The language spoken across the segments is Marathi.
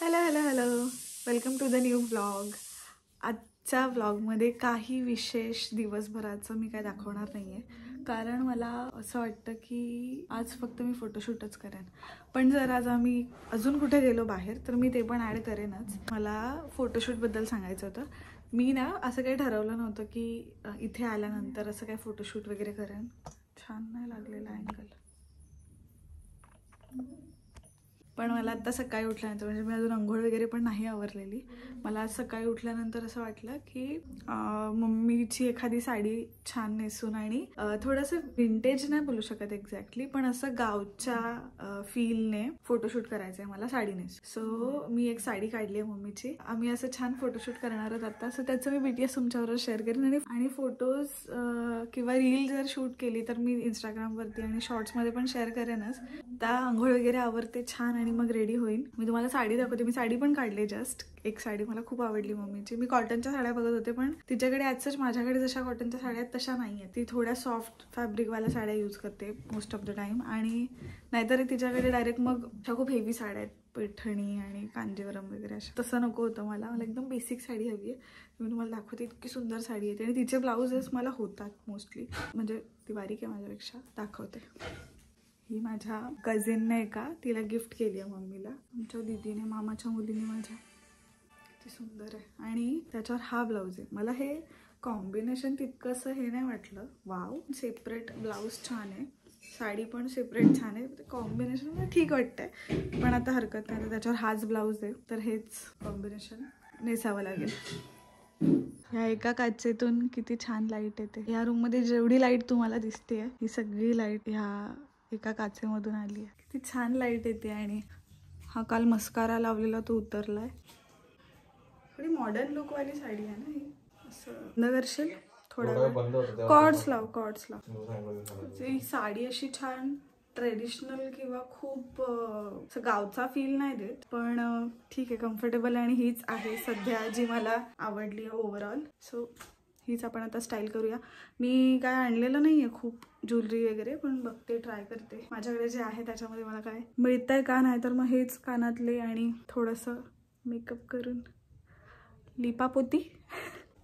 Hello hello hello, welcome to the new vlog. आजच्या व्लॉगमध्ये काही विशेष दिवसभराचं मी काय दाखवणार नाही आहे, कारण मला असं वाटतं की आज फक्त मी फोटोशूटच करेन. पण जर आज आम्ही अजून कुठे गेलो बाहेर तर मी ते पण ॲड करेनच. मला फोटोशूटबद्दल सांगायचं होतं. मी ना असं काही ठरवलं नव्हतं की इथे आल्यानंतर असं काही फोटोशूट वगैरे करेन. छान नाही लागलेला अँगल, पण मला आता सकाळी उठल्यानंतर, म्हणजे मी अजून अंघोळ वगैरे पण नाही आवरलेली, मला आज सकाळी उठल्यानंतर असं वाटलं की मम्मीची एखादी साडी छान नेसून आणि थोडंसं विंटेज नाही बोलू शकत एक्झॅक्टली, पण असं गावच्या फीलने फोटोशूट करायचं आहे मला साडी नेसून. सो मी एक साडी काढली आहे मम्मीची. आम्ही असं छान फोटोशूट करणार आहोत आता. सो त्याचं मी BTS तुमच्याबरोबर शेअर करेन आणि फोटोज किंवा रील जर शूट केली तर मी इंस्टाग्रामवरती आणि शॉर्ट्समध्ये पण शेअर करेनच. त्या आंघोळ वगैरे आवरते छान आणि मग रेडी होईन. मी तुम्हाला साडी दाखवते. मी साडी पण काढली जस्ट. एक साडी मला खूप आवडली मम्मीची. मी कॉटनच्या साड्या बघत होते, पण तिच्याकडे ॲज माझ्याकडे जशा कॉटनच्या साड्या आहेत तशा नाही आहेत. ती थोड्या सॉफ्ट फॅब्रिकवाल्या साड्या यूज करते मोस्ट ऑफ द टाईम, आणि नाहीतर तिच्याकडे डायरेक्ट मग अशा खूप हेवी साड्या आहेत, पैठणी आणि कांजीवरम वगैरे अशा. तसं नको होतं मला एकदम बेसिक साडी हवी आहे. मी तुम्हाला दाखवते. इतकी सुंदर साडी येते आणि तिचे ब्लाउजेस मला होतात मोस्टली, म्हणजे ती बारीक आहे माझ्यापेक्षा. दाखवते. ही माझ्या कझिनने का तिला गिफ्ट केली आहे मम्मीला, आमच्या दीदीने, मामाच्या मुलीने माझ्या. किती सुंदर आहे. आणि त्याच्यावर हा ब्लाऊज आहे. मला हे कॉम्बिनेशन तितकंसं हे नाही वाटलं. वाव, सेपरेट ब्लाऊज छान आहे, साडी पण सेपरेट छान आहे. कॉम्बिनेशन मला ठीक वाटतंय, पण आता हरकत नाही. त्याच्यावर हाच ब्लाऊज आहे तर हेच कॉम्बिनेशन नेसावं लागेल. ह्या एका काचेतून किती छान लाईट येते. ह्या रूममध्ये जेवढी लाईट तुम्हाला दिसते ही सगळी लाईट ह्या एका काचेमधून आली आहे. किती छान लाईट येते. आणि हा काल मस्कारा लावलेला तो उतरलाय. थोडी मॉडर्न लुकवाली साडी आहे ना ही. असं बंद करशील थोडा, कॉर्ड्स लाव. ही साडी अशी छान ट्रेडिशनल किंवा खूप गावचा फील नाही देत, पण ठीक आहे, कम्फर्टेबल आहे. आणि हीच आहे सध्या जी मला आवडली आहे ओव्हरऑल. सो हीच आपण आता स्टाईल करूया. मी काय आणलेलं नाही आहे खूप ज्वेलरी वगैरे, पण बघते, ट्राय करते माझ्याकडे जे आहे त्याच्यामध्ये मला काय मिळतंय का. नाही तर मग हेच कानातले आणि थोडंसं मेकअप करून लिपापोती.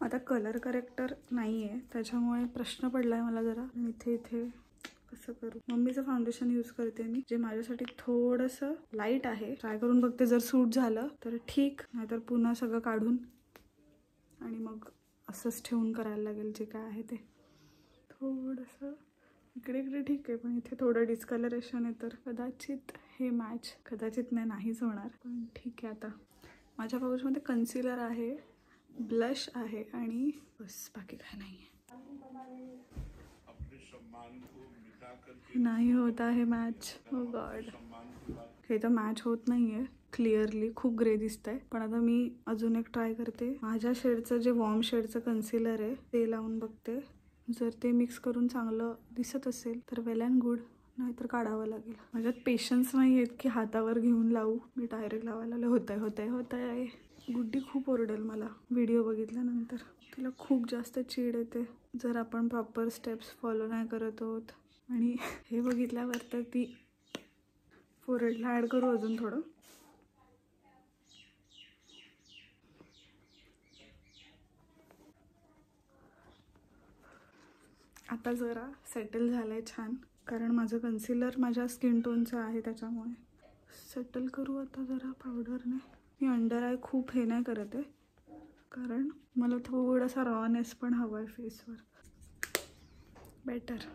आता कलर करेक्टर नाही आहे त्याच्यामुळे प्रश्न पडला आहे मला जरा. इथे कसं करू. मम्मीचं फाउंडेशन यूज करते मी, जे माझ्यासाठी थोडंसं लाईट आहे. ट्राय करून बघते, जर सूट झालं तर ठीक, नाहीतर पुन्हा सगळं काढून आणि मग असंच ठेवून करायला लागेल जे काय आहे ते. थोडंसं इकडे ठीक आहे, पण इथे थोडं डिस्कलरेशन आहे, तर कदाचित हे मॅच, कदाचित नाहीच होणार, पण ठीक आहे. आता माझ्या पाऊचमध्ये कन्सिलर आहे, ब्लश आहे आणि बस, बाकी काय नाही आहे. नाही होत आहे मॅच. ओ गॉड, हे तर मॅच होत नाही आहे क्लिअरली. खूप ग्रे दिसत आहे. पण आता मी अजून एक ट्राय करते. माझ्या शेडचं जे वॉर्म शेडचं कन्सिलर आहे ते लावून बघते. जर ते मिक्स करून चांगलं दिसत असेल तर वेल अँड गुड, नाहीतर काढावं लागेल. माझ्यात पेशन्स नाही आहेत की हातावर घेऊन लावू. मी डायरेक्ट लावायला होत आहे. गुड्डी खूप ओरडेल मला व्हिडिओ बघितल्यानंतर. तिला खूप जास्त चीड येते जर आपण प्रॉपर स्टेप्स फॉलो नाही करत आहोत. आणि हे बघितल्यावर तर ती फोरहेडला ॲड करू अजून थोडं. आता जरा सेटल झालंय छान, कारण माझं कन्सिलर माझ्या स्किन टोनचं आहे त्याच्यामुळे. सेटल करू आता जरा पावडरने. मी अंडर आय खूप हे नाही करत आहे, कारण मला थोडासा रॉनेस पण हवा आहे फेसवर. बेटर.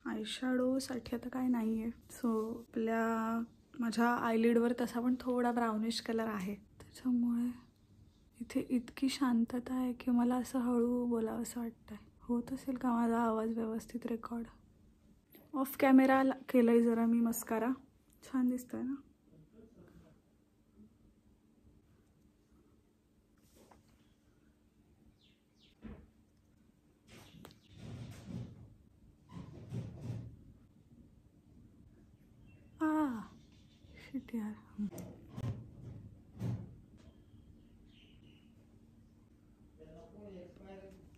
आयशॅडोसाठी आता काय नाही आहे. सो माझ्या आयलिडवर तसा पण थोडा ब्राउनिश कलर आहे, त्याच्यामुळे इथे इतकी शांतता आहे की मला असं हळू बोलावं असं वाटतंय. होत असेल का माझा आवाज व्यवस्थित रेकॉर्ड. ऑफ कॅमेरा केलंय जरा मी मस्कारा. छान दिसतोय ना. शिट यार.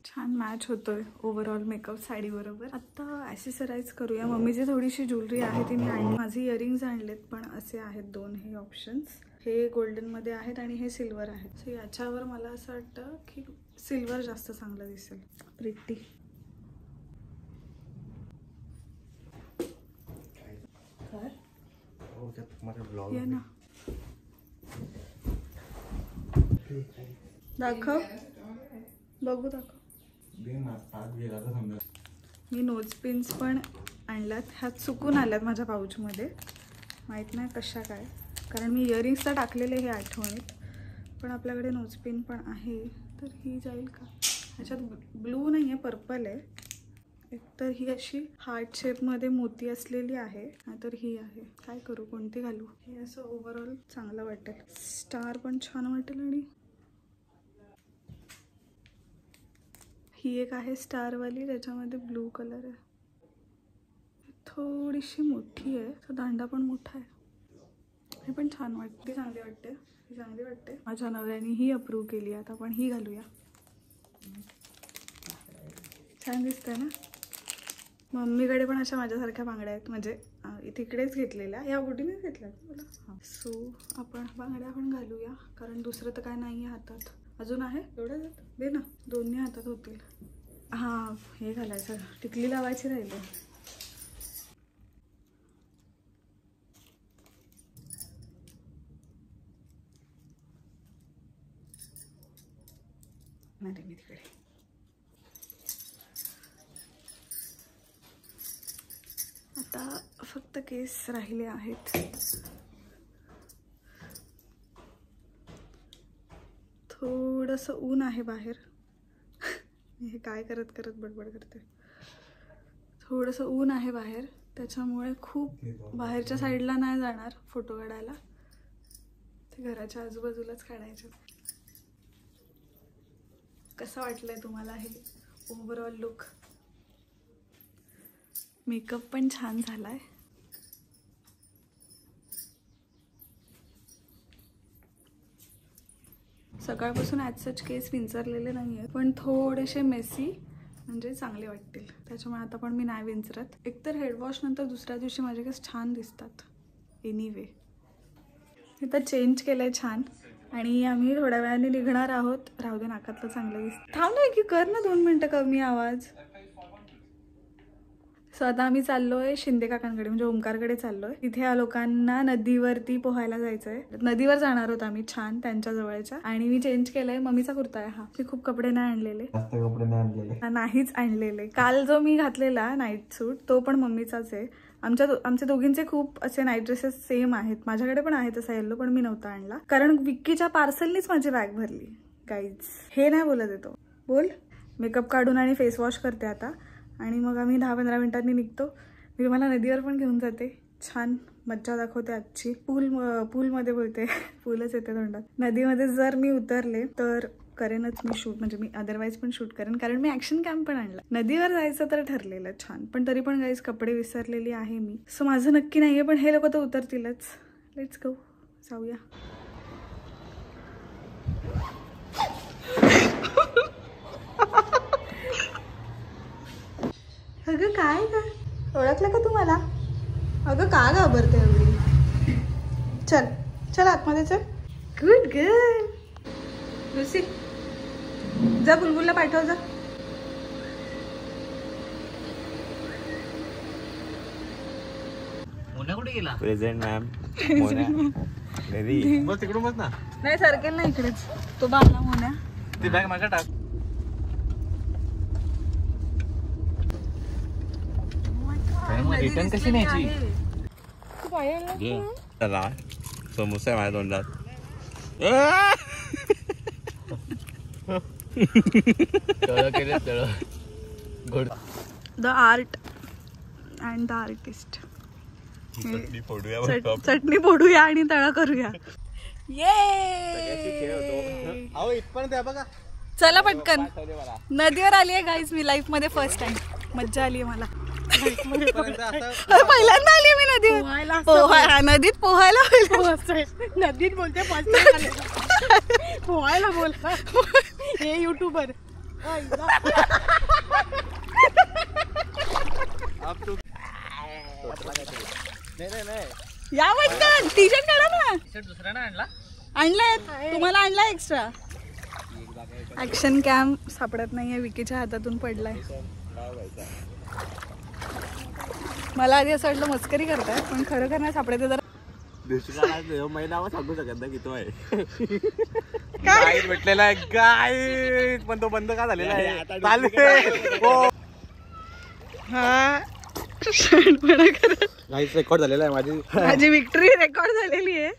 छान मॅच होतोय ओव्हरऑल मेकअप साडी बरोबर. आता ॲसेसराईज करूया. मम्मीची थोडीशी ज्वेलरी आहे ती मी आणली. माझे इयरिंग्स आणलेत पण असे आहेत 2 हे ऑप्शन्स. हे गोल्डनमध्ये आहेत आणि हे सिल्वर आहेत. सो याच्यावर मला असं वाटतं की सिल्वर जास्त चांगलं दिसेल. प्रिटी ये ना दाखव बघू दाखव. मी नोज पिन्स पण आणल्यात. ह्यात चुकून आल्यात माझ्या पाऊचमध्ये. माहीत नाही कशा काय, कारण मी इयरिंग्स तर टाकलेले हे आठवणीत. पण आपल्याकडे नोज पिन पण आहे तर ही जाईल का. ह्याच्यात ब्लू नाही आहे, पर्पल आहे. एकतर ही अशी हार्ट शेपमध्ये मोती असलेली आहे, नाहीतर ही आहे. काय करू, कोणती घालू. हे असं ओव्हरऑल चांगलं वाटेल. स्टार पण छान वाटेल. आणि ही एक आहे स्टारवाली, त्याच्यामध्ये ब्लू कलर आहे. थोडीशी मोठी आहे, तो दांडा पण मोठा आहे. हे पण छान वाटते, चांगली वाटते, ही चांगली वाटते. माझ्या नवऱ्याने ही अप्रूव्ह केली. आता आपण ही घालूया. छान दिसतंय ना. मम्मीकडे पण अशा माझ्यासारख्या बांगड्या आहेत, म्हणजे तिकडेच घेतलेल्या, या बुटीनेच घेतल्या मला. हां, सो आपण बांगड्या पण घालूया, कारण दुसरं तर काय नाही आहे हातात. अजून आहे एवढं दे ना, दोन्ही हातात होतील. हां, हे घालायचं, टिकली लावायची राहिली. नाही मी तिकडे. आता फक्त केस राहिले आहेत. थोडंसं ऊन आहे बाहेर. हे काय करत करत बडबड करते. थोडंसं ऊन आहे बाहेर, त्याच्यामुळे खूप बाहेरच्या साईडला नाही जाणार फोटो काढायला. ते घराच्या आजूबाजूलाच काढायचे. कसं वाटलंय तुम्हाला हे ओव्हरऑल लुक. मेकअप पण छान झालाय. सकाळपासून ॲज सच केस विंचरलेले नाही आहेत, पण थोडेसे मेसी म्हणजे चांगले वाटतील, त्याच्यामुळे आता पण मी नाही विंचरत. एकतर हेडवॉश नंतर दुसऱ्या दिवशी माझे केस छान दिसतात. एनिवे इथं चेंज केलंय छान. आणि आम्ही थोड्या वेळाने निघणार आहोत. राहू दे, नाकातलं चांगलं दिसतं. थांब ना की कर ना 2 मिनटं कमी आवाज. सो आता आम्ही चाललोय शिंदे काकांकडे, म्हणजे ओमकारकडे चाललोय. तिथे या लोकांना नदीवरती पोहायला जायचंय. नदीवर जाणार आहोत आम्ही छान त्यांच्या जवळच्या. आणि मी चेंज केलंय, मम्मीचा कुर्ता आहे हा. मी खूप कपडे नाही आणलेले, नाहीच आणलेले. काल जो मी घातलेला नाईट सूट तो पण मम्मीचाच आहे. आमच्या दोघींचे खूप असे नाईट ड्रेसेस सेम आहेत. माझ्याकडे पण आहे तसा येल्लो, पण मी नव्हता आणला कारण विक्कीच्या पार्सलनीच माझी बॅग भरली. गाईज हे नाही बोलत येतो. बोल. मेकअप काढून आणि फेस वॉश करते आता, आणि मग आम्ही 10-15 मिनिटांनी निघतो. मी तुम्हाला नदीवर पण घेऊन जाते. छान मज्जा दाखवते आजची. पूलमध्ये बोलते, पूलच येते तोंडात. नदीमध्ये जर मी उतरले तर करेनच मी शूट, म्हणजे मी अदरवाईज पण शूट करेन, कारण मी ॲक्शन कॅम्प पण आणला. नदीवर जायचं तर ठरलेलं छान, पण तरी पण गाईज कपडे विसरलेली आहे मी. सो माझं नक्की नाहीये, पण हे लोक तर उतरतीलच. लेट्स गो, जाऊया. अगं काय का ओळखलं का तुम्हाला. अगं का घाबरते एवढी. चल चल आतमध्ये चल. Good girl. लुसी जा, बुलबुलला पाठव जा. मोना कुठे गेला. Present ma'am. बस तिकडून बस ना. नाही सरकेल ना इकडेच. तो बाला मोन्या. ती बॅग मागे टाक. रिटर्न कशी न्यायची. चला समोसा आहे माझ्या तोंडात. The art and the artist. चटणी फोडूया आणि तळा करूया. बघा. चला पटकन. नदीवर आली आहे गाईज मी लाईफ मध्ये फर्स्ट टाइम. मज्जा आली आहे मला. पहिल्यांदा आली मी नदीवर. नदीत पोहायला. नदीत बोलते पोहायला बोल. हे युट्यूबर या पटकन टी शर्ट काढा ना. दुसरा ना आणला आणलाय तुम्हाला, आणलाय एक्स्ट्रा. ऍक्शन कॅम सापडत नाहीये, विकीच्या हातातून पडलाय. मला आधी असं वाटलं मस्करी करताय, पण खरं खरं नाही सापडायचं. जरा महिना सांगू शकत ना किती आहे. काय भेटलेला आहे गाय, पण तो बंद का झालेला आहे. हा शहाणपणा करत. रेकॉर्ड झालेला आहे माझी विक्ट्री रेकॉर्ड झालेली आहे.